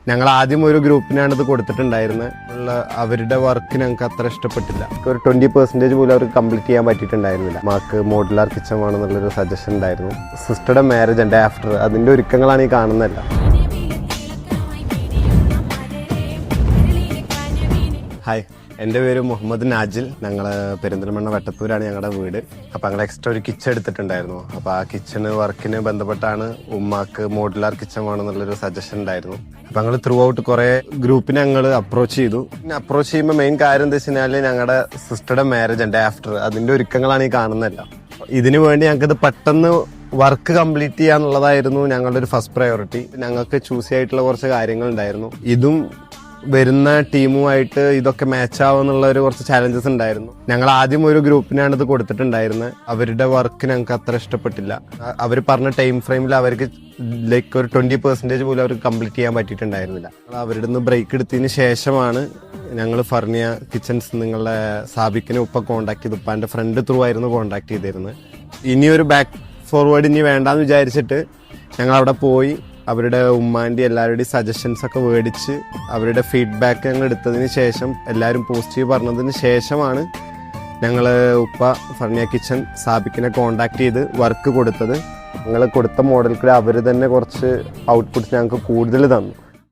ഞങ്ങൾ ആദ്യം ഒരു ഗ്രൂപ്പിനാണ് ഇത് കൊടുത്തിട്ടുണ്ടായിരുന്നത്. അവരുടെ വർക്ക് ഞങ്ങൾക്ക് അത്ര ഇഷ്ടപ്പെട്ടില്ല. ഒരു 20% പോലും അവർക്ക് കംപ്ലീറ്റ് ചെയ്യാൻ പറ്റിയിട്ടുണ്ടായിരുന്നില്ല. മാർക്ക് മോഡുലാർ കിച്ചൺ വേണമെന്നുള്ളൊരു സജഷൻ ഉണ്ടായിരുന്നു. സിസ്റ്ററുടെ മാരേജ് ആൻഡ് ആഫ്റ്റർ അതിൻ്റെ ഒരുക്കങ്ങളാണ് ഈ കാണുന്നതല്ല. ഹായ്, എൻ്റെ പേര് മുഹമ്മദ് നാജിൽ. ഞങ്ങൾ പെരിന്തൽമണ്ണ വെട്ടത്തൂരാണ് ഞങ്ങളുടെ വീട്. അപ്പോൾ ഞങ്ങൾ എക്സ്ട്രാ ഒരു കിച്ചൺ എടുത്തിട്ടുണ്ടായിരുന്നു. അപ്പോൾ ആ കിച്ചണ് വർക്കിന് ബന്ധപ്പെട്ടാണ് ഉമ്മാക്ക് മോഡുലാർ കിച്ചൺ വേണമെന്നുള്ളൊരു സജഷൻ ഉണ്ടായിരുന്നു. അപ്പോൾ ഞങ്ങൾ ത്രൂ ഔട്ട് കുറേ ഗ്രൂപ്പിനെ ഞങ്ങൾ അപ്രോച്ച് ചെയ്തു. പിന്നെ അപ്രോച്ച് ചെയ്യുമ്പോൾ മെയിൻ കാര്യം എന്താ വെച്ച് കഴിഞ്ഞാൽ ഞങ്ങളുടെ സിസ്റ്ററുടെ മാരേജ് ആൻഡ് ആഫ്റ്റർ അതിൻ്റെ ഒരുക്കങ്ങളാണ് ഈ കാണുന്നതല്ല. ഇതിനു വേണ്ടി ഞങ്ങൾക്കിത് പെട്ടെന്ന് വർക്ക് കംപ്ലീറ്റ് ചെയ്യാന്നുള്ളതായിരുന്നു ഞങ്ങളുടെ ഒരു ഫസ്റ്റ് പ്രയോറിറ്റി. ഞങ്ങൾക്ക് ചൂസ് ചെയ്യായിട്ടുള്ള കുറച്ച് കാര്യങ്ങളുണ്ടായിരുന്നു. ഇതും വരുന്ന ടീമുമായിട്ട് ഇതൊക്കെ മാച്ച് ആവുന്നുള്ള ഒരു കുറച്ച് ചാലഞ്ചസ് ഉണ്ടായിരുന്നു. ഞങ്ങൾ ആദ്യം ഒരു ഗ്രൂപ്പിനാണ് ഇത് കൊടുത്തിട്ടുണ്ടായിരുന്നത്. അവരുടെ വർക്ക് ഞങ്ങൾക്ക് അത്ര ഇഷ്ടപ്പെട്ടില്ല. അവർ പറഞ്ഞ ടൈം ഫ്രെയിമിൽ അവർക്ക് ലൈക്ക് ഒരു 20% പോലും അവർക്ക് കംപ്ലീറ്റ് ചെയ്യാൻ പറ്റിയിട്ടുണ്ടായിരുന്നില്ല. അവരുടെ നിന്ന് ബ്രേക്ക് എടുത്തതിന് ശേഷമാണ് ഞങ്ങൾ ഫർണിയ കിച്ചൺസ് നിങ്ങളുടെ സാബിക്കിനെ ഉപ്പ കോൺടാക്ട് ചെയ്ത് ഉപ്പാൻ്റെ ഫ്രണ്ട് ത്രൂ ആയിരുന്നു കോൺടാക്ട് ചെയ്തിരുന്നത്. ഇനിയൊരു ബാക്ക് ഫോർവേഡ് ഇനി വേണ്ടാന്ന് വിചാരിച്ചിട്ട് ഞങ്ങൾ അവിടെ പോയി അവരുടെ ഉമ്മാൻ്റെ എല്ലാവരുടെയും സജഷൻസ് ഒക്കെ മേടിച്ച് അവരുടെ ഫീഡ്ബാക്ക് ഞങ്ങൾ എടുത്തതിന് ശേഷം എല്ലാവരും പോസിറ്റീവ് പറഞ്ഞതിന് ശേഷമാണ് ഞങ്ങൾ ഉപ്പ ഫർണിയ കിച്ചൺ സാബിക്കിനെ കോൺടാക്ട് ചെയ്ത് വർക്ക് കൊടുത്തത്. ഞങ്ങൾ കൊടുത്ത മോഡൽ കൂടെ അവർ തന്നെ കുറച്ച് ഔട്ട്പുട്ട്സ് ഞങ്ങൾക്ക് കൂടുതൽ തന്നു.